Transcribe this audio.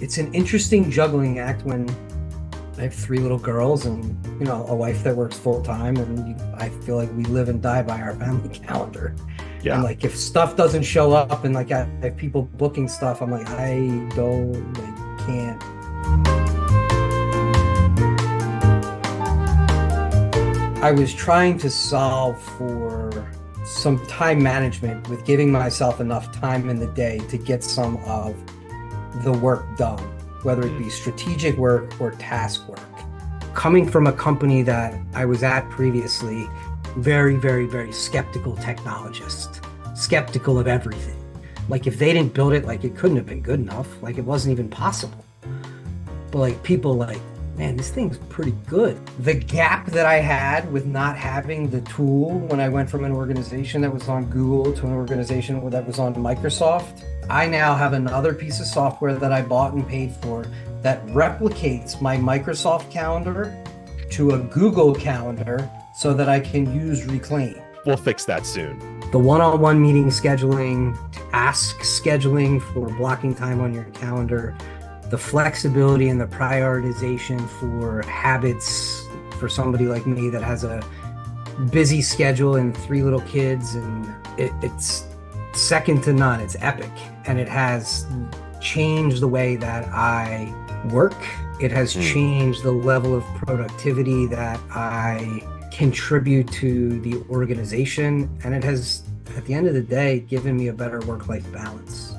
It's an interesting juggling act when I have three little girls and, a wife that works full time, and I feel like we live and die by our family calendar. Yeah. And like if stuff doesn't show up and like I have people booking stuff, I'm like, I can't. I was trying to solve for some time management with giving myself enough time in the day to get some of the work done, whether it be strategic work or task work. Coming from a company that I was at previously, very, very, very skeptical technologist, skeptical of everything. Like if they didn't build it, like it couldn't have been good enough, like it wasn't even possible. But like people like, man, this thing's pretty good. The gap that I had with not having the tool when I went from an organization that was on Google to an organization that was on Microsoft, I now have another piece of software that I bought and paid for that replicates my Microsoft calendar to a Google calendar so that I can use Reclaim. We'll fix that soon. The one-on-one meeting scheduling, task scheduling for blocking time on your calendar, the flexibility and the prioritization for habits for somebody like me that has a busy schedule and three little kids, and it's second to none. It's epic, and it has changed the way that I work. It has changed the level of productivity that I contribute to the organization, and it has, at the end of the day, given me a better work-life balance.